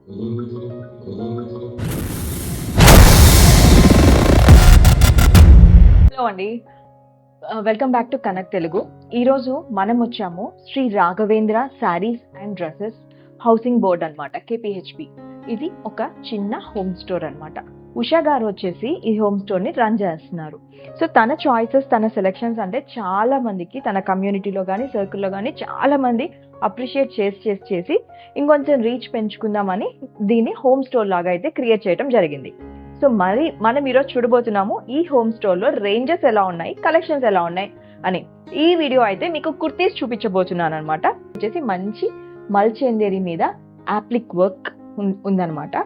Hello అండి, welcome back to connect Telugu. ఈరోజు మనం వచ్చాము Shri Raghavendra saris and dresses housing board అన్నమాట, కేపీహెచ్బి. ఇది ఒక చిన్న హోమ్ స్టోర్ అన్నమాట. ఉషా గారు వచ్చేసి ఈ హోమ్ స్టోర్ని రన్ చేస్తున్నారు. సో తన చాయిసెస్, తన సెలెక్షన్స్ అంటే చాలా మందికి తన కమ్యూనిటీలో కానీ సర్కిల్లో కానీ చాలా మంది అప్రిషియేట్ చేసి ఇంకొంచెం రీచ్ పెంచుకుందామని దీన్ని హోమ్ స్టోర్ లాగా అయితే క్రియేట్ చేయడం జరిగింది. సో మరి మనం ఈరోజు చూడబోతున్నాము ఈ హోమ్ స్టోర్లో రేంజెస్ ఎలా ఉన్నాయి, కలెక్షన్స్ ఎలా ఉన్నాయి అని. ఈ వీడియో అయితే మీకు కుర్తీస్ చూపించబోతున్నాను అనమాట. వచ్చేసి మంచి మల్చేందేరి మీద యాప్లిక్ వర్క్ ఉందన్నమాట.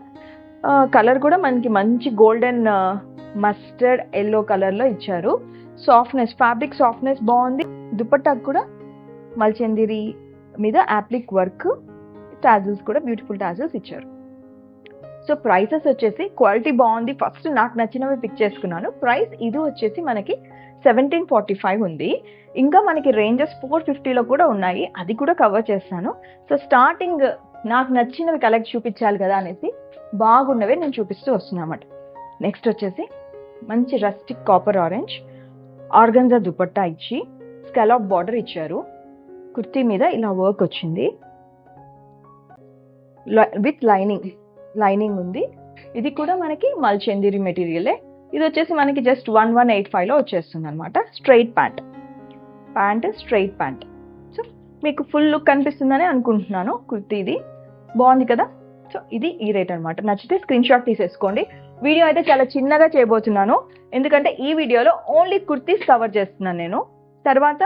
కలర్ కూడా మనకి మంచి గోల్డెన్ మస్టర్డ్ ఎల్లో కలర్లో ఇచ్చారు. సాఫ్ట్నెస్, ఫ్యాబ్రిక్ సాఫ్ట్నెస్ బాగుంది. దుపట్టాకు కూడా మల్చేందేరి మీద యాప్లిక్ వర్క్, టాజిల్స్ కూడా బ్యూటిఫుల్ టాజిల్స్ ఇచ్చారు. సో ప్రైసెస్ వచ్చేసి క్వాలిటీ బాగుంది. ఫస్ట్ నాకు నచ్చినవి పిక్ చేసుకున్నాను. ప్రైస్ ఇది వచ్చేసి మనకి 1745 ఉంది. ఇంకా మనకి రేంజెస్ 450లో కూడా ఉన్నాయి, అది కూడా కవర్ చేస్తాను. సో స్టార్టింగ్ నాకు నచ్చినవి కలెక్ట్ చూపించాలి కదా అనేసి బాగున్నవే నేను చూపిస్తూ వస్తున్నామాట. నెక్స్ట్ వచ్చేసి మంచి rustic copper orange organza dupatta ఇచ్చి స్కాలప్ బార్డర్ ఇచ్చారు. కుర్తీ మీద ఇలా వర్క్ వచ్చింది విత్ లైనింగ్ ఉంది. ఇది కూడా మనకి మల్చేందేరి మెటీరియలే. ఇది వచ్చేసి మనకి జస్ట్ 1185లో వచ్చేస్తుంది అనమాట. Straight pant. సో మీకు ఫుల్ లుక్ కనిపిస్తుందని అనుకుంటున్నాను. కుర్తీది బాగుంది కదా. సో ఇది ఈ రేట్ అనమాట. నచ్చితే స్క్రీన్ షాట్ తీసేసుకోండి. వీడియో అయితే చాలా చిన్నగా చేయబోతున్నాను, ఎందుకంటే ఈ వీడియోలో ఓన్లీ కుర్తీస్ కవర్ చేస్తున్నాను నేను. తర్వాత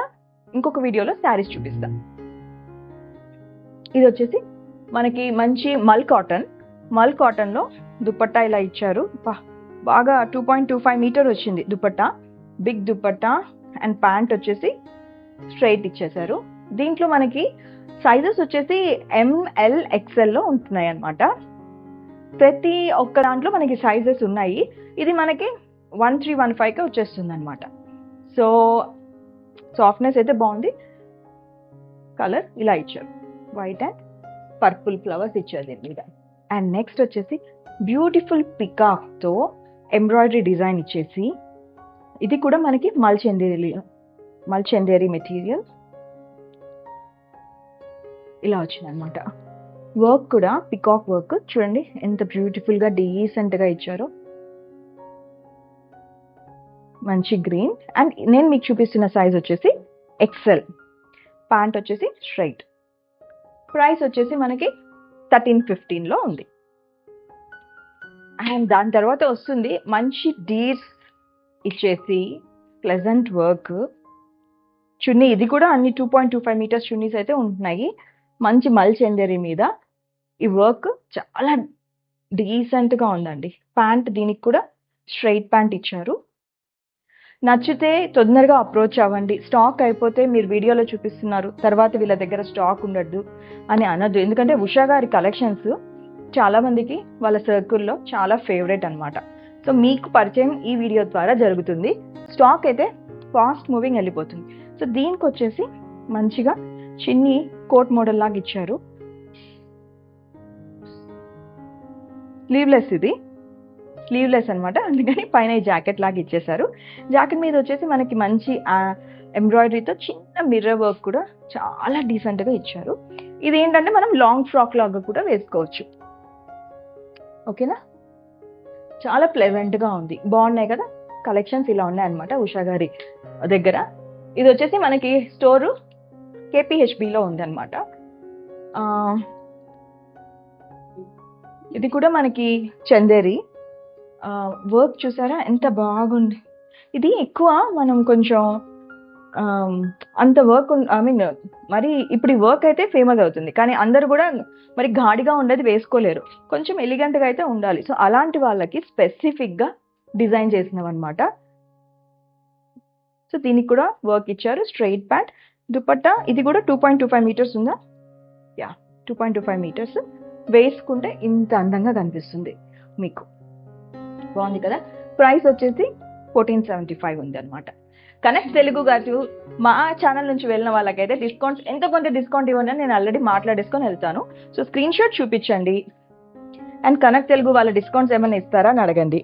ఇంకొక వీడియోలో శారీస్ చూపిస్తాను. ఇది వచ్చేసి మనకి మంచి మల్ కాటన్లో దుపట్టా ఇలా ఇచ్చారు. బాగా 2.25 మీటర్ వచ్చింది dupatta. Big dupatta and pant వచ్చేసి స్ట్రైట్ ఇచ్చేసారు. దీంట్లో మనకి సైజెస్ వచ్చేసి ML XLలో ఉంటున్నాయి అన్నమాట. ప్రతి ఒక్క దాంట్లో మనకి సైజెస్ ఉన్నాయి. ఇది మనకి 1315కి వచ్చేస్తుంది అనమాట. సో సాఫ్ట్నెస్ అయితే బాగుంది. కలర్ ఇలా ఇచ్చారు, వైట్ అండ్ పర్పుల్ ఫ్లవర్స్ ఇచ్చారు దీని మీద. అండ్ నెక్స్ట్ వచ్చేసి బ్యూటిఫుల్ పికాక్తో ఎంబ్రాయిడరీ డిజైన్ ఇచ్చేసి, ఇది కూడా మనకి మల్చేందేరి మెటీరియల్ ఇలా వచ్చింది అనమాట. వర్క్ కూడా పికాక్ వర్క్ చూడండి ఎంత బ్యూటిఫుల్గా డీసెంట్గా ఇచ్చారో. మంచి గ్రీన్. అండ్ నేను మీకు చూపిస్తున్న సైజ్ వచ్చేసి XL. ప్యాంట్ వచ్చేసి స్ట్రైట్. ప్రైస్ వచ్చేసి మనకి 1315లో ఉంది. అండ్ దాని తర్వాత వస్తుంది మంచి డీర్స్ ఇచ్చేసి ప్లెజెంట్ వర్క్ చున్నీ. ఇది కూడా అన్ని 2.25 మీటర్స్ చున్నీస్ అయితే ఉంటున్నాయి. మంచి మల్చేందేరి మీద ఈ వర్క్ చాలా డీసెంట్గా ఉందండి. ప్యాంట్ దీనికి కూడా స్ట్రైట్ ప్యాంట్ ఇచ్చారు. నచ్చితే తొందరగా అప్రోచ్ అవ్వండి. స్టాక్ అయిపోతే మీరు వీడియోలో చూపిస్తున్నారు, తర్వాత వీళ్ళ దగ్గర స్టాక్ ఉండద్దు అని అనొద్దు. ఎందుకంటే ఉషా గారి కలెక్షన్స్ చాలామందికి వాళ్ళ సర్కిల్లో చాలా ఫేవరెట్ అనమాట. సో మీకు పరిచయం ఈ వీడియో ద్వారా జరుగుతుంది. స్టాక్ అయితే ఫాస్ట్ మూవింగ్ వెళ్ళిపోతుంది. సో దీనికి వచ్చేసి మంచిగా చిన్ని కోట్ మోడల్ లాగా ఇచ్చారు. స్లీవ్లెస్ అనమాట, అందుకని పైన ఈ జాకెట్ లాగా ఇచ్చేసారు. జాకెట్ మీద వచ్చేసి మనకి మంచి ఎంబ్రాయిడరీతో చిన్న మిర్రర్ వర్క్ కూడా చాలా డీసెంట్గా ఇచ్చారు. ఇది ఏంటంటే మనం లాంగ్ ఫ్రాక్ లాగా కూడా వేసుకోవచ్చు. ఓకేనా, చాలా ప్లెజెంట్గా ఉంది. బాగున్నాయి కదా కలెక్షన్స్. ఇలా ఉన్నాయి అనమాట ఉషా గారి దగ్గర. ఇది వచ్చేసి మనకి స్టోరు కేపీహెచ్బిలో ఉందన్నమాట. ఇది కూడా మనకి చందేరి వర్క్ చూసారా ఎంత బాగుంది. ఇది ఎక్కువ మనం కొంచెం అంత వర్క్ మరి ఇప్పుడు ఈ వర్క్ అయితే ఫేమస్ అవుతుంది, కానీ అందరూ కూడా మరి ఘాడిగా ఉండేది వేసుకోలేరు, కొంచెం ఎలిగెంట్గా అయితే ఉండాలి. సో అలాంటి వాళ్ళకి స్పెసిఫిక్గా డిజైన్ చేసినవన్నమాట. సో దీనికి కూడా వర్క్ ఇచ్చారు. Straight pant, dupatta. ఇది కూడా 2.25 మీటర్స్ ఉందా? 2.25 మీటర్స్. వేసుకుంటే ఇంత అందంగా కనిపిస్తుంది మీకు. బాగుంది కదా. ప్రైస్ వచ్చేసి 1475 ఉంది అనమాట. కనెక్ట్ తెలుగు గారు మా ఛానల్ నుంచి వెళ్ళిన వాళ్ళకైతే డిస్కౌంట్స్ ఎంతో కొంత డిస్కౌంట్ ఇవ్వండి అని నేను ఆల్రెడీ మాట్లాడేసుకొని వెళ్తాను. సో స్క్రీన్ షాట్ చూపించండి. అండ్ కనెక్ట్ తెలుగు వాళ్ళ డిస్కౌంట్స్ ఏమైనా ఇస్తారా అని అడగండి.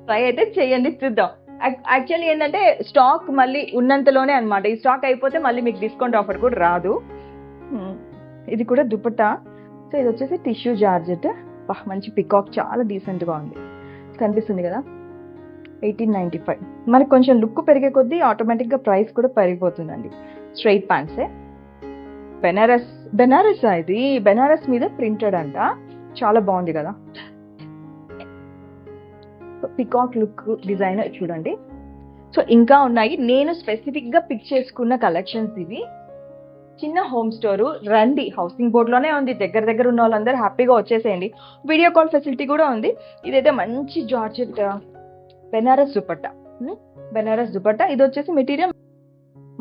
ట్రై అయితే చేయండి, చూద్దాం. యాక్చువల్లీ ఏంటంటే స్టాక్ మళ్ళీ ఉన్నంతలోనే అనమాట. ఈ స్టాక్ అయిపోతే మళ్ళీ మీకు డిస్కౌంట్ ఆఫర్ కూడా రాదు. ఇది కూడా దుపట్టా. సో ఇది వచ్చేసి టిష్యూ జార్జెట్. మంచి పికాక్, చాలా డీసెంట్గా ఉంది, కనిపిస్తుంది కదా. 1895. మనకి కొంచెం లుక్ పెరిగే కొద్దీ ఆటోమేటిక్గా ప్రైస్ కూడా పెరిగిపోతుందండి. స్ట్రైట్ ప్యాంట్సే. బెనారస్ ఇది. బెనారస్ మీద ప్రింటెడ్ అంట, చాలా బాగుంది కదా. పికాక్ లుక్ డిజైన్ చూడండి. సో ఇంకా ఉన్నాయి, నేను స్పెసిఫిక్గా పిక్ చేసుకున్న కలెక్షన్స్ ఇవి. చిన్న హోమ్ స్టోరు, రండి. హౌసింగ్ బోర్డ్లోనే ఉంది, దగ్గర ఉన్న వాళ్ళందరూ హ్యాపీగా వచ్చేసేయండి. వీడియో కాల్ ఫెసిలిటీ కూడా ఉంది. ఇదైతే మంచి జార్జెట్ బెనారస్ దుపట్టా. బెనారస్ దుపట్టా. ఇది వచ్చేసి మెటీరియల్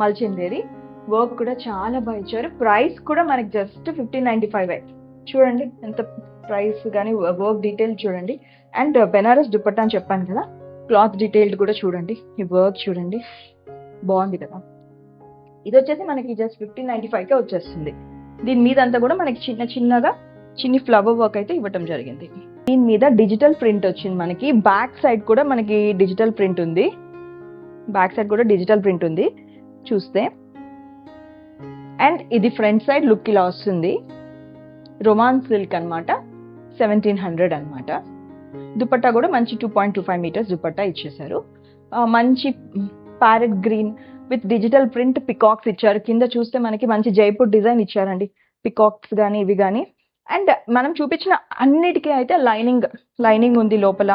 మల్చిందేరి. వర్క్ కూడా చాలా బాగా ఇచ్చారు. ప్రైస్ కూడా మనకి జస్ట్ 1595. చూడండి ఎంత ప్రైస్ కానీ వర్క్ డీటెయిల్ చూడండి. అండ్ బెనారస్ దుపట్టా అని చెప్పాను కదా, క్లాత్ డీటెయిల్డ్ కూడా చూడండి. ఈ వర్క్ చూడండి, బాగుంది కదా. ఇది వచ్చేసి మనకి జస్ట్ 1595కే వచ్చేస్తుంది. దీని మీద అంతా కూడా మనకి చిన్న ఫ్లవర్ వర్క్ అయితే ఇవ్వటం జరిగింది. దీని మీద డిజిటల్ ప్రింట్ వచ్చింది మనకి. బ్యాక్ సైడ్ కూడా మనకి డిజిటల్ ప్రింట్ ఉంది. చూస్తే. అండ్ ఇది ఫ్రంట్ సైడ్ లుక్ ఇలా వస్తుంది. రొమాన్ సిల్క్ అనమాట, 1700 అనమాట. దుపట్టా కూడా మంచి 2.25 మీటర్స్ దుపట్టా ఇచ్చేసారు. మంచి parrot green with digital print peacocks ఇచ్చారు. కింద చూస్తే మనకి మంచి జైపూర్ డిజైన్ ఇచ్చారండి, పికాక్స్ కానీ ఇవి కానీ. అండ్ మనం చూపించిన అన్నిటికీ అయితే లైనింగ్ ఉంది లోపల.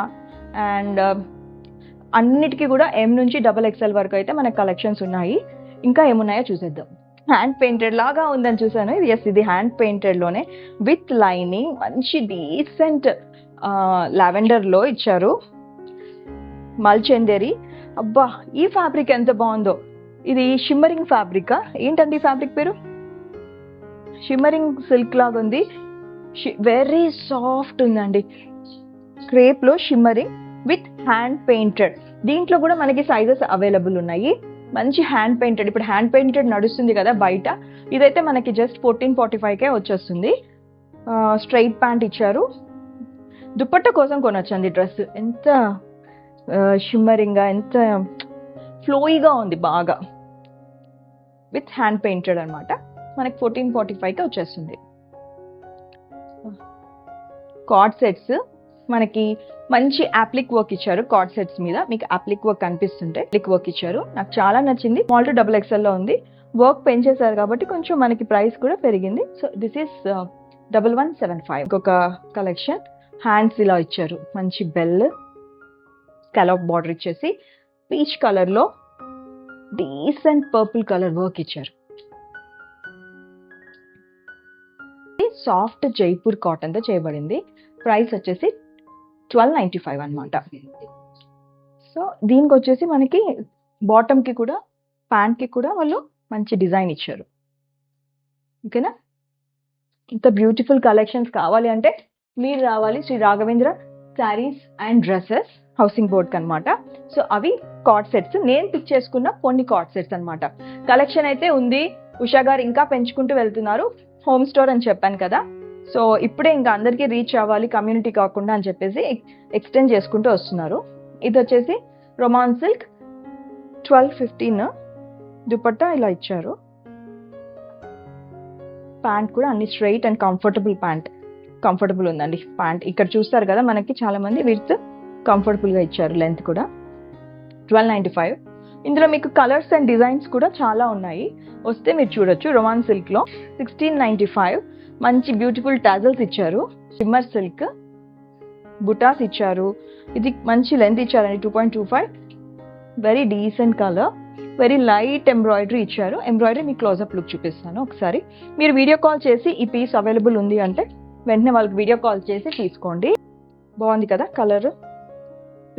అండ్ అన్నిటికీ కూడా M నుంచి XXL వరకు అయితే మనకి కలెక్షన్స్ ఉన్నాయి. ఇంకా ఏమున్నాయో చూసేద్దాం. హ్యాండ్ పెయింటెడ్ లాగా ఉందని చూసాను. ఇది హ్యాండ్ పెయింటెడ్లోనే విత్ లైనింగ్, మంచి డీసెంట్ లావెండర్లో ఇచ్చారు. మల్చందేరి. అబ్బా, ఈ ఫ్యాబ్రిక్ ఎంత బాగుందో. ఇది షిమ్మరింగ్ ఫ్యాబ్రికా ఏంటండి ఫ్యాబ్రిక్ పేరు? షిమ్మరింగ్ సిల్క్ లాగా ఉంది. వెరీ సాఫ్ట్ ఉందండి. క్రేప్లో షిమ్మరింగ్ విత్ హ్యాండ్ పెయింటెడ్. దీంట్లో కూడా మనకి సైజెస్ అవైలబుల్ ఉన్నాయి. మంచి హ్యాండ్ పెయింటెడ్. ఇప్పుడు హ్యాండ్ పెయింటెడ్ నడుస్తుంది కదా బయట. ఇదైతే మనకి జస్ట్ 1445కే వచ్చేస్తుంది. స్ట్రైట్ ప్యాంట్ ఇచ్చారు. దుపట్టా కోసం కొనొచ్చండి డ్రెస్. ఎంత షిమ్మరింగ్గా, ఎంత ఫ్లోయిగా ఉంది బాగా. విత్ హ్యాండ్ పెయింటెడ్ అనమాట. మనకి 1445కే వచ్చేస్తుంది. కార్డ్ సెట్స్ మనకి మంచి అప్లిక్ వర్క్ ఇచ్చారు. కార్డ్ సెట్స్ మీద మీకు అప్లిక్ వర్క్ కనిపిస్తుంటే అప్లిక్ వర్క్ ఇచ్చారు. నాకు చాలా నచ్చింది. స్మాల్ టు XXL లో ఉంది. వర్క్ పెంచేశారు కాబట్టి కొంచెం మనకి ప్రైస్ కూడా పెరిగింది. So this is 1175. ఇంకొక కలెక్షన్. హ్యాండ్స్ ఇలా ఇచ్చారు. మంచి బెల్ స్కాలప్ బార్డర్ ఇచ్చేసి పీచ్ కలర్లో డీసెంట్ పర్పుల్ కలర్ వర్క్ ఇచ్చారు. సాఫ్ట్ జైపూర్ కాటన్తో చేయబడింది. ప్రైస్ వచ్చేసి 1295 అనమాట. సో దీనికి వచ్చేసి మనకి బాటమ్కి కూడా ప్యాంట్కి కూడా వాళ్ళు మంచి డిజైన్ ఇచ్చారు. ఓకేనా. ఇంత బ్యూటిఫుల్ కలెక్షన్స్ కావాలి అంటే మీరు రావాలి Shri Raghavendra saris and dresses housing బోర్డ్కి అనమాట. సో అవి కార్డ్ సెట్స్. నేను పిక్ చేసుకున్న కొన్ని కార్డ్ సెట్స్ అనమాట. కలెక్షన్ అయితే ఉంది. ఉషా గారు ఇంకా పెంచుకుంటూ వెళ్తున్నారు. హోమ్ స్టోర్ అని చెప్పాను కదా. సో ఇప్పుడే ఇంకా అందరికీ రీచ్ అవ్వాలి కమ్యూనిటీ కాకుండా అని చెప్పేసి ఎక్స్టెండ్ చేసుకుంటూ వస్తున్నారు. ఇది వచ్చేసి రొమాన్ సిల్క్ 1215. దుపట్టా ఇలా ఇచ్చారు. ప్యాంట్ కూడా అన్ని స్ట్రైట్ అండ్ కంఫర్టబుల్ ఉందండి ప్యాంట్. ఇక్కడ చూస్తారు కదా మనకి చాలా మంది విత్ కంఫర్టబుల్గా ఇచ్చారు. లెంత్ కూడా 1295. ఇందులో మీకు కలర్స్ అండ్ డిజైన్స్ కూడా చాలా ఉన్నాయి. వస్తే మీరు చూడొచ్చు. రొమాన్ సిల్క్లో 1695. మంచి బ్యూటిఫుల్ టాజల్స్ ఇచ్చారు. షిమ్మర్ సిల్క్ బుటాస్ ఇచ్చారు. ఇది మంచి లెంత్ ఇచ్చారండి 2.25. Very decent colour. Very light embroidery ఇచ్చారు. ఎంబ్రాయిడరీ మీకు క్లోజప్ లుక్ చూపిస్తాను ఒకసారి. మీరు వీడియో కాల్ చేసి ఈ పీస్ అవైలబుల్ ఉంది అంటే వెంటనే వాళ్ళకి వీడియో కాల్ చేసి తీసుకోండి. బాగుంది కదా కలర్.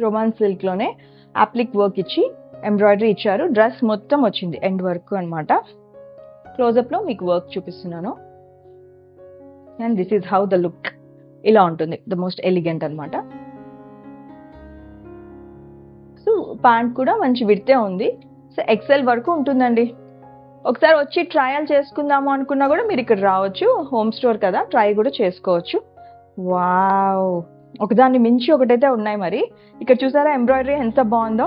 రొమాన్ సిల్క్లోనే అప్లిక్ వర్క్ ఇచ్చి ఎంబ్రాయిడరీ ఇచ్చారు. డ్రెస్ మొత్తం వచ్చింది ఎండ్ వర్క్ అనమాట. క్లోజప్లో మీకు వర్క్ చూపిస్తున్నాను. And this is how the look. ఇలా ఉంటుంది. ద మోస్ట్ ఎలిగెంట్ అనమాట. సో ప్యాంట్ కూడా మంచి విడ్తే ఉంది. సో XL వరకు ఉంటుందండి. ఒకసారి వచ్చి ట్రయల్ చేసుకుందాము అనుకున్నా కూడా మీరు ఇక్కడ రావచ్చు. హోమ్ స్టోర్ కదా, ట్రై కూడా చేసుకోవచ్చు. వావ్, ఒకదాన్ని మించి ఒకటైతే ఉన్నాయి. మరి ఇక్కడ చూసారా ఎంబ్రాయిడరీ ఎంత బాగుందో,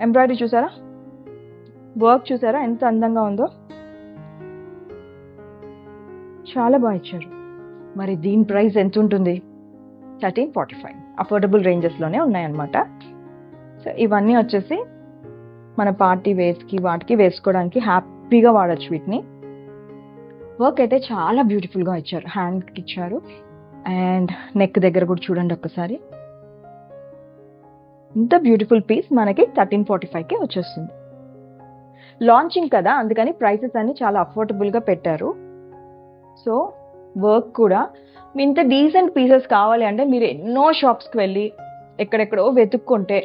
ఎంబ్రాయిడరీ చూసారా, వర్క్ చూసారా ఎంత అందంగా ఉందో, చాలా బాగా ఇచ్చారు. మరి దీని ప్రైస్ ఎంత ఉంటుంది? 1345. అఫోర్డబుల్ రేంజెస్లోనే ఉన్నాయన్నమాట. సో ఇవన్నీ వచ్చేసి మన పార్టీ వేర్స్కి వాటికి వేసుకోవడానికి హ్యాపీగా వాడచ్చు వీటిని. వర్క్ అయితే చాలా బ్యూటిఫుల్గా ఇచ్చారు, హ్యాండ్కి ఇచ్చారు. అండ్ నెక్ దగ్గర కూడా చూడండి ఒక్కసారి, ఇంత బ్యూటిఫుల్ పీస్ మనకి 1345కి వచ్చేస్తుంది. లాంచింగ్ కదా, అందుకని ప్రైసెస్ అన్ని చాలా అఫోర్డబుల్గా పెట్టారు. సో వర్క్ కూడా ఇంత డీసెంట్ పీసెస్ కావాలి అంటే మీరు ఎన్నో షాప్స్కి వెళ్ళి ఎక్కడెక్కడో వెతుక్కుంటే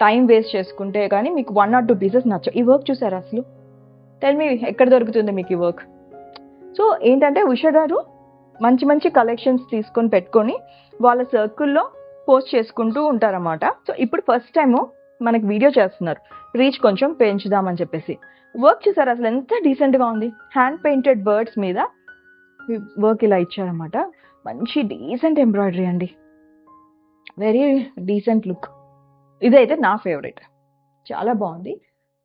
టైం వేస్ట్ చేసుకుంటే కానీ మీకు 1 or 2 పీసెస్ నచ్చవు. ఈ వర్క్ చూసారా అసలు? టెల్ మీ ఎక్కడ దొరుకుతుంది మీకు ఈ వర్క్? సో ఏంటంటే ఉషా గారు మంచి మంచి కలెక్షన్స్ తీసుకొని పెట్టుకొని వాళ్ళ సర్కిల్లో పోస్ట్ చేసుకుంటూ ఉంటారన్నమాట. సో ఇప్పుడు ఫస్ట్ టైము మనకి వీడియో చేస్తున్నారు, రీచ్ కొంచెం పెంచుదామని చెప్పేసి. వర్క్ చూసారు అసలు ఎంత డీసెంట్గా ఉంది. హ్యాండ్ పెయింటెడ్ బర్డ్స్ మీద వర్క్ ఇలా ఇచ్చారన్నమాట. మంచి డీసెంట్ ఎంబ్రాయిడరీ అండి, వెరీ డీసెంట్ లుక్. ఇదైతే నా ఫేవరెట్, చాలా బాగుంది.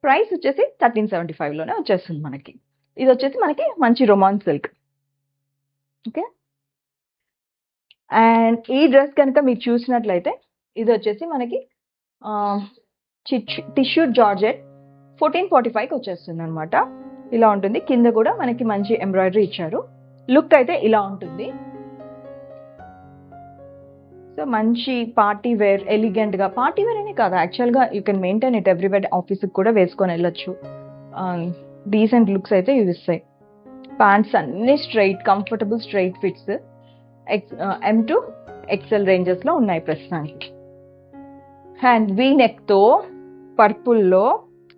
ప్రైస్ వచ్చేసి 1375లోనే వచ్చేస్తుంది మనకి. ఇది వచ్చేసి మనకి మంచి రొమాన్స్ సిల్క్. ఓకే, అండ్ ఈ డ్రెస్ కనుక మీరు చూసినట్లయితే ఇది వచ్చేసి మనకి టిష్యూ జార్జెట్ 1445కి వచ్చేస్తుంది అనమాట. ఇలా ఉంటుంది. కింద కూడా మనకి మంచి ఎంబ్రాయిడరీ ఇచ్చారు. లుక్ అయితే ఇలా ఉంటుంది. సో మంచి పార్టీ వేర్, ఎలిగెంట్గా పార్టీ వేర్ అనే కాదు, యాక్చువల్గా you can maintain it everywhere. ఆఫీస్కి కూడా వేసుకొని వెళ్ళొచ్చు. డీసెంట్ లుక్స్ అయితే ఇవి ఇస్తాయి. ప్యాంట్స్ అన్ని straight, comfortable straight fits. M to XL రేంజెస్లో ఉన్నాయి ప్రస్తుతానికి. అండ్ వీ నెక్తో పర్పుల్లో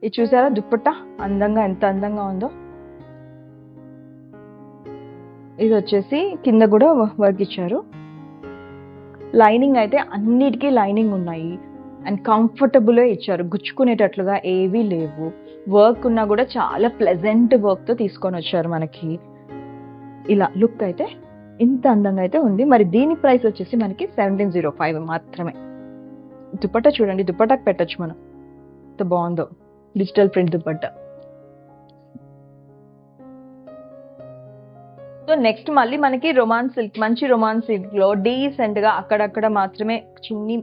ఇది చూసారా దుప్పట్టా అందంగా, ఎంత అందంగా ఉందో. ఇది వచ్చేసి కింద కూడా వర్క్ ఇచ్చారు. లైనింగ్ అయితే అన్నిటికీ లైనింగ్ ఉన్నాయి. అండ్ కంఫర్టబుల్గా ఇచ్చారు, గుచ్చుకునేటట్లుగా ఏవీ లేవు. వర్క్ ఉన్నా కూడా చాలా ప్లెజెంట్ వర్క్తో తీసుకొని వచ్చారు మనకి. ఇలా లుక్ అయితే ఇంత అందంగా అయితే ఉంది. మరి దీని ప్రైస్ వచ్చేసి మనకి 1705 మాత్రమే. దుపట్టా చూడండి, దుపట్టాకి పెట్టచ్చు మనం, ఎంత బాగుందో digital print dupatta. So next మళ్ళీ మనకి రొమాన్స్ సిల్క్, మంచి రొమాన్స్ సిల్క్లో డీసెంట్గా అక్కడక్కడ మాత్రమే చిన్ని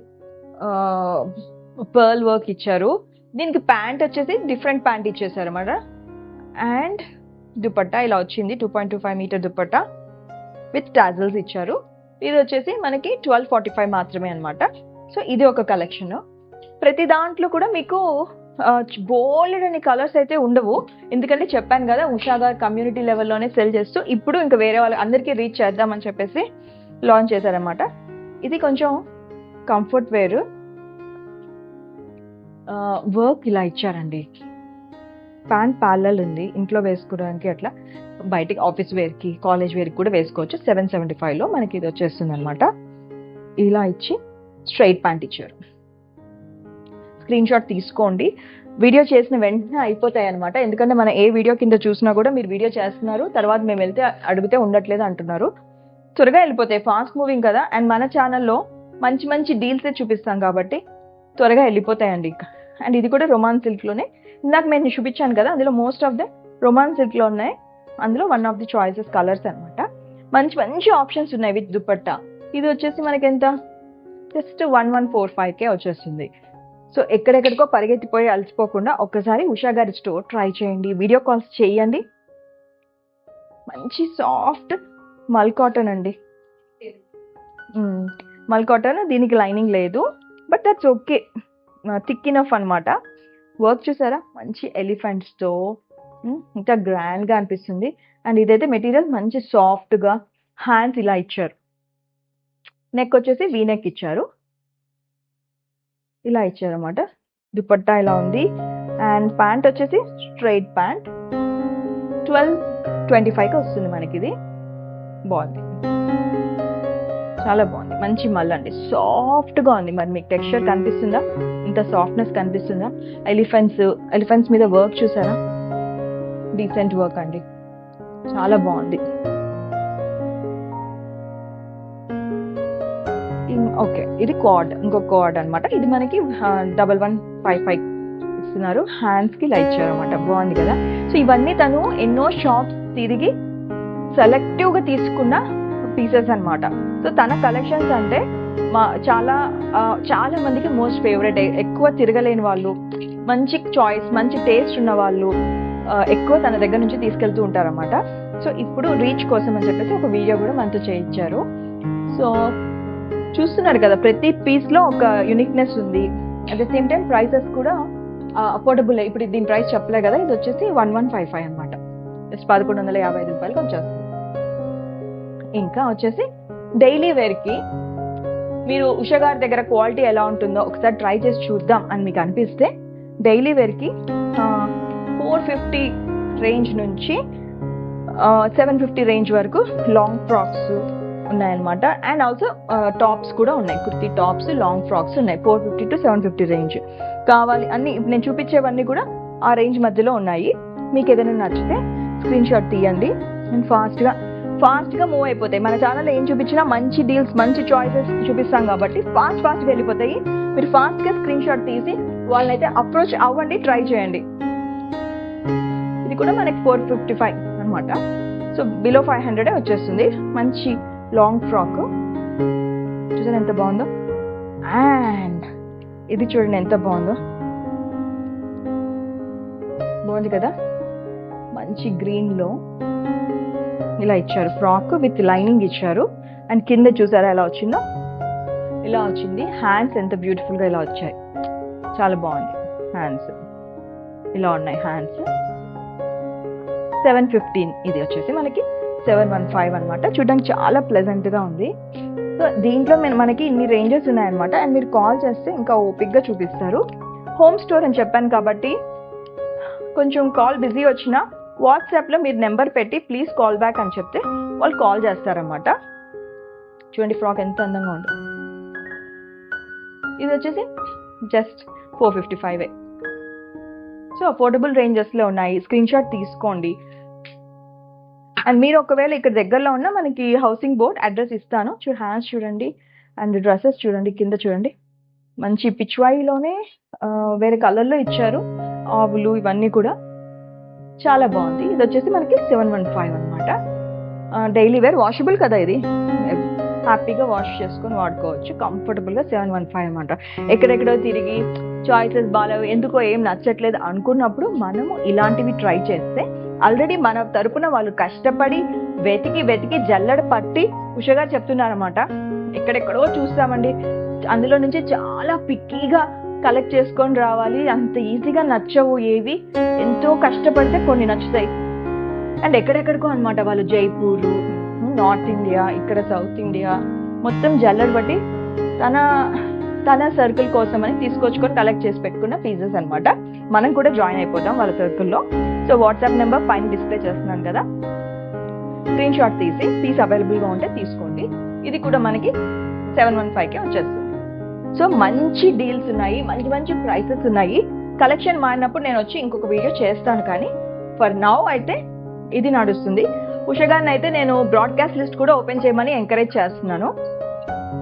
పర్ల్ వర్క్ ఇచ్చారు. దీనికి ప్యాంట్ వచ్చేసి డిఫరెంట్ ప్యాంట్ ఇచ్చేసారు అన్నమాట. అండ్ దుపట్టా ఇలా వచ్చింది, 2.25 మీటర్ దుపట్టా విత్ టాజల్స్ ఇచ్చారు. ఇది వచ్చేసి మనకి 1245 మాత్రమే అనమాట. సో ఇది ఒక కలెక్షన్. ప్రతి దాంట్లో కూడా మీకు బోల్డ్ అని కలర్స్ అయితే ఉండవు, ఎందుకంటే చెప్పాను కదా ఉషా గారు కమ్యూనిటీ లెవెల్లోనే సెల్ చేస్తూ ఇప్పుడు ఇంకా వేరే వాళ్ళు అందరికీ రీచ్ చేద్దామని చెప్పేసి లాంచ్ చేశారనమాట. ఇది కొంచెం కంఫర్ట్ వేర్. వర్క్ ఇలా ఇచ్చారండి. ప్యాంట్ ప్యారలల్ ఉంది, ఇంట్లో వేసుకోవడానికి అట్లా, బయటికి ఆఫీస్ వేర్కి కాలేజ్ వేర్కి కూడా వేసుకోవచ్చు. 775లో మనకి ఇది వచ్చేస్తుంది అనమాట. ఇలా ఇచ్చి స్ట్రైట్ ప్యాంట్ ఇచ్చారు. స్క్రీన్ షాట్ తీసుకోండి, వీడియో చేసిన వెంటనే అయిపోతాయి అనమాట. ఎందుకంటే మన ఏ వీడియో కింద చూసినా కూడా మీరు వీడియో చేస్తున్నారు, తర్వాత మేము వెళ్తే అడిగితే ఉండట్లేదు అంటున్నారు. త్వరగా వెళ్ళిపోతాయి, ఫాస్ట్ మూవింగ్ కదా. అండ్ మన ఛానల్లో మంచి మంచి డీల్సే చూపిస్తాం కాబట్టి త్వరగా వెళ్ళిపోతాయండి. అండ్ ఇది కూడా రొమాన్స్ సిల్క్లోనే, ఇందాక నేను చూపించాను కదా, అందులో మోస్ట్ ఆఫ్ ద రొమాన్స్ సిల్క్లో ఉన్నాయి. అందులో one of the choices colours అనమాట. మంచి మంచి ఆప్షన్స్ ఉన్నాయి విత్ దుపట్టా. ఇది వచ్చేసి మనకి ఎంత, జస్ట్ 1145కే వచ్చేస్తుంది. సో ఎక్కడెక్కడికో పరిగెత్తిపోయి అలసిపోకుండా ఒక్కసారి ఉషా గారి స్టోర్ ట్రై చేయండి, వీడియో కాల్స్ చేయండి. మంచి సాఫ్ట్ మల్ కాటన్ అండి, మల్ కాటన్. దీనికి లైనింగ్ లేదు, but that's okay, thick enough అనమాట. వర్క్ చూసారా మంచి ఎలిఫెంట్స్తో ఇంకా గ్రాండ్గా అనిపిస్తుంది. అండ్ ఇదైతే మెటీరియల్ మంచి సాఫ్ట్గా, హ్యాండ్స్ ఇలా ఇచ్చారు. నెక్ వచ్చేసి వీ నెక్ ఇచ్చారు, ఇలా ఇచ్చారు అనమాట. దుపట్టా ఇలా ఉంది. అండ్ ప్యాంట్ వచ్చేసి స్ట్రైట్ ప్యాంట్ 1225కి వస్తుంది మనకి. ఇది బాగుంది, చాలా బాగుంది, మంచి మల్ అండి, సాఫ్ట్గా ఉంది. మరి మీకు టెక్స్చర్ కనిపిస్తుందా, ఇంత సాఫ్ట్నెస్ కనిపిస్తుందా? ఎలిఫెంట్స్ మీద వర్క్ చూసారా, డీసెంట్ వర్క్ అండి, చాలా బాగుంది. ఓకే, ఇది కార్డ్, ఇంకో కార్డ్ అనమాట. ఇది మనకి 1155 ఇస్తున్నారు. హ్యాండ్స్ కి ఇలా ఇచ్చారు అనమాట. బాగుంది కదా. సో ఇవన్నీ తను ఎన్నో షాప్స్ తిరిగి సెలెక్టివ్ గా తీసుకున్న పీసెస్ అన్నమాట. సో తన కలెక్షన్స్ అంటే చాలా మందికి మోస్ట్ ఫేవరెట్. ఎక్కువ తిరగలేని వాళ్ళు, మంచి చాయిస్, మంచి టేస్ట్ ఉన్న వాళ్ళు ఎక్కువ తన దగ్గర నుంచి తీసుకెళ్తూ ఉంటారన్నమాట. సో ఇప్పుడు రీచ్ కోసం అని చెప్పేసి ఒక వీడియో కూడా మనతో చేయించారు. సో చూస్తున్నారు కదా, ప్రతి పీస్ లో ఒక యూనిక్నెస్ ఉంది. At the same time prices కూడా అఫోర్డబుల్. ఇప్పుడు దీని ప్రైస్ చెప్పలే కదా, ఇది వచ్చేసి 1155 అనమాట. జస్ట్ 1155 రూపాయలకి వచ్చేస్తుంది. ఇంకా వచ్చేసి డైలీ వేర్ కి మీరు ఉషా గారి దగ్గర క్వాలిటీ ఎలా ఉంటుందో ఒకసారి ట్రై చేసి చూద్దాం అని మీకు అనిపిస్తే, డైలీ వేర్ కి 450 రేంజ్ నుంచి 750 రేంజ్ వరకు లాంగ్ ఫ్రాక్స్ ఉన్నాయన్నమాట. అండ్ ఆల్సో టాప్స్ కూడా ఉన్నాయి. కుర్తీ టాప్స్, లాంగ్ ఫ్రాక్స్ ఉన్నాయి. 450 to 750 రేంజ్ కావాలి అన్ని. ఇప్పుడు నేను చూపించేవన్నీ కూడా ఆ రేంజ్ మధ్యలో ఉన్నాయి. మీకు ఏదైనా నచ్చితే స్క్రీన్ షాట్ తీయండి. అండ్ ఫాస్ట్ గా మూవ్ అయిపోతాయి. మన ఛానల్లో ఏం చూపించినా మంచి డీల్స్, మంచి చాయిసెస్ చూపిస్తాం కాబట్టి ఫాస్ట్ గా వెళ్ళిపోతాయి. మీరు ఫాస్ట్ గా స్క్రీన్ షాట్ తీసి వాళ్ళనైతే అప్రోచ్ అవ్వండి, ట్రై చేయండి. ఇది కూడా మనకి 455 అనమాట. సో బిలో 500 వచ్చేస్తుంది. మంచి లాంగ్ ఫ్రాక్ చూసారు ఎంత బాగుందో. అండ్ ఇది చూడండి ఎంత బాగుందో. బాగుంది కదా, మంచి గ్రీన్ లో ఇలా ఇచ్చారు. ఫ్రాక్ విత్ లైనింగ్ ఇచ్చారు. అండ్ కింద చూసారా ఎలా వచ్చిందో, ఇలా వచ్చింది. హ్యాండ్స్ ఎంత బ్యూటిఫుల్ గా ఇలా వచ్చాయి, చాలా బాగుంది. హ్యాండ్స్ ఇలా ఉన్నాయి. హ్యాండ్స్ 715, ఇది వచ్చేసి మనకి 715 అనమాట. చూడడానికి చాలా ప్లెజెంట్ గా ఉంది. సో దీంట్లో మనకి ఇన్ని రేంజెస్ ఉన్నాయన్నమాట. అండ్ మీరు కాల్ చేస్తే ఇంకా ఓపిక్ గా చూపిస్తారు. హోమ్ స్టోర్ అని చెప్పాను కాబట్టి కొంచెం కాల్ బిజీ వచ్చినా వాట్సాప్లో మీరు నెంబర్ పెట్టి ప్లీజ్ కాల్ బ్యాక్ అని చెప్తే వాళ్ళు కాల్ చేస్తారన్నమాట. చూడండి ఫ్రాక్ ఎంత అందంగా ఉంది. ఇది వచ్చేసి జస్ట్ 455. సో అఫోర్డబుల్ రేంజెస్లో ఉన్నాయి. స్క్రీన్ షాట్ తీసుకోండి. అండ్ మీరు ఒకవేళ ఇక్కడ దగ్గరలో ఉన్న మనకి హౌసింగ్ బోర్డ్ అడ్రస్ ఇస్తాను. హ్యాండ్స్ చూడండి అండ్ డ్రెస్సెస్ చూడండి. కింద చూడండి మంచి పిచ్వాయిలోనే వేరే కలర్లో ఇచ్చారు. ఆవులు ఇవన్నీ కూడా చాలా బాగుంది. ఇది వచ్చేసి మనకి 715 అనమాట. డైలీ వేర్, వాషబుల్ కదా, ఇది హ్యాపీగా వాష్ చేసుకొని వాడుకోవచ్చు కంఫర్టబుల్గా. 715 అనమాట. ఎక్కడెక్కడో తిరిగి చాయిసెస్ బాగాలేవు, ఎందుకో ఏం నచ్చట్లేదు అనుకున్నప్పుడు మనము ఇలాంటివి ట్రై చేస్తే ఆల్రెడీ మన తరపున వాళ్ళు కష్టపడి వెతికి జల్లెడ పట్టి ఉషగా చెప్తున్నారన్నమాట. ఎక్కడెక్కడో చూస్తామండి, అందులో నుంచి చాలా పిక్కీగా కలెక్ట్ చేసుకొని రావాలి. అంత ఈజీగా నచ్చవు ఏవి, ఎంతో కష్టపడితే కొన్ని నచ్చుతాయి. అండ్ ఎక్కడెక్కడికో అనమాట వాళ్ళు, జైపూర్, నార్త్ ఇండియా, ఇక్కడ సౌత్ ఇండియా మొత్తం జల్లెడ బట్టి తన సర్కిల్ కోసం అని తీసుకొచ్చుకొని కలెక్ట్ చేసి పెట్టుకున్న పీసెస్ అనమాట. మనం కూడా జాయిన్ అయిపోతాం వాళ్ళ సర్కిల్లో. సో వాట్సాప్ నెంబర్ పైన డిస్ప్లే చేస్తున్నాను కదా, స్క్రీన్ షాట్ తీసి పీస్ అవైలబుల్గా ఉంటే తీసుకోండి. ఇది కూడా మనకి 715కే వచ్చేస్తుంది. సో మంచి డీల్స్ ఉన్నాయి, మంచి ప్రైసెస్ ఉన్నాయి. కలెక్షన్ మారినప్పుడు నేను వచ్చి ఇంకొక వీడియో చేస్తాను. కానీ ఫర్ నౌ అయితే ఇది నడుస్తుంది. ఉషగారిని అయితే నేను బ్రాడ్కాస్ట్ లిస్ట్ కూడా ఓపెన్ చేయమని ఎంకరేజ్ చేస్తున్నాను.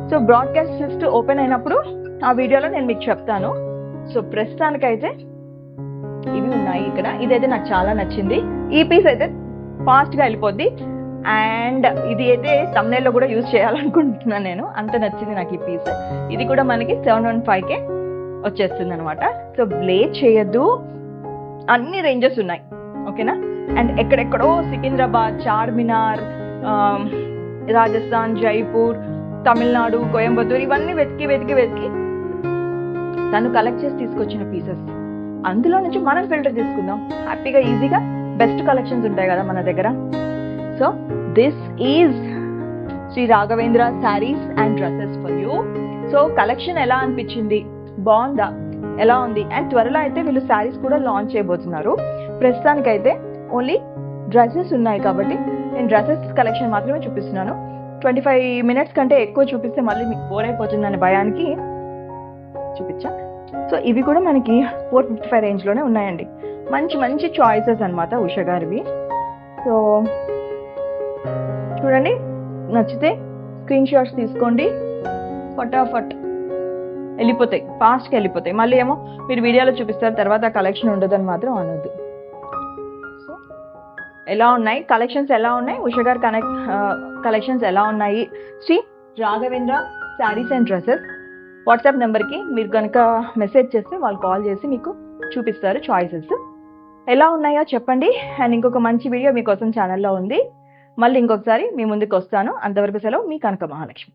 సో బ్రాడ్కాస్ట్ లిస్ట్ ఓపెన్ అయినప్పుడు ఆ వీడియోలో నేను మీకు చెప్తాను. సో ప్రస్తుతానికైతే ఇవి ఉన్నాయి ఇక్కడ. ఇదైతే నాకు చాలా నచ్చింది. ఈ పీస్ అయితే ఫాస్ట్గా వెళ్ళిపోద్ది. అండ్ ఇది అయితే తమ్నైల్లో కూడా యూజ్ చేయాలనుకుంటున్నాను నేను, అంత నచ్చింది నాకు ఈ పీస్. ఇది కూడా మనకి 715కే వచ్చేస్తుంది అనమాట. సో లేట్ చేయొద్దు, అన్ని రేంజెస్ ఉన్నాయి. ఓకేనా. అండ్ ఎక్కడెక్కడో సికింద్రాబాద్, చార్మినార్, రాజస్థాన్, జైపూర్, తమిళనాడు, కోయంబత్తూర్ ఇవన్నీ వెతికి తను కలెక్ట్ చేసి తీసుకొచ్చిన పీసెస్. అందులో నుంచి మనం ఫిల్టర్ తీసుకుందాం హ్యాపీగా, ఈజీగా. బెస్ట్ కలెక్షన్స్ ఉంటాయి కదా మన దగ్గర. So this is Shri Raghavendra saris and dresses for you. So collection ఎలా అనిపించింది, బాగుందా, ఎలా ఉంది? అండ్ త్వరలో అయితే వీళ్ళు శారీస్ కూడా లాంచ్ చేయబోతున్నారు. ప్రస్తుతానికైతే ఓన్లీ డ్రెస్సెస్ ఉన్నాయి కాబట్టి నేను డ్రెస్సెస్ కలెక్షన్ మాత్రమే చూపిస్తున్నాను. 25 minutes కంటే ఎక్కువ చూపిస్తే మళ్ళీ మీకు బోర్ అయిపోతుందనే భయానికి చూపించా. సో ఇవి కూడా మనకి 455 రేంజ్లోనే ఉన్నాయండి. మంచి మంచి చాయిసెస్ అనమాట ఉష గారివి. సో చూడండి, నచ్చితే స్క్రీన్ షాట్స్ తీసుకోండి, ఫటాఫట్ వెళ్ళిపోతాయి, ఫాస్ట్గా వెళ్ళిపోతాయి. మళ్ళీ ఏమో మీరు వీడియోలో చూపిస్తారు, తర్వాత కలెక్షన్ ఉండదని మాత్రం అనొద్దు. సో ఎలా ఉన్నాయి కలెక్షన్స్, ఎలా ఉన్నాయి ఉష గారి కలెక్షన్స్ ఎలా ఉన్నాయి? Shri Raghavendra saris and dresses WhatsApp నెంబర్కి మీరు కనుక మెసేజ్ చేస్తే వాళ్ళు కాల్ చేసి మీకు చూపిస్తారు చాయిసెస్. ఎలా ఉన్నాయో చెప్పండి. అండ్ ఇంకొక మంచి వీడియో మీకోసం ఛానల్లో ఉంది. మళ్ళీ ఇంకొకసారి మీ ముందుకు వస్తాను. అంతవరకు సెలవు, మీ కనక మహాలక్ష్మి.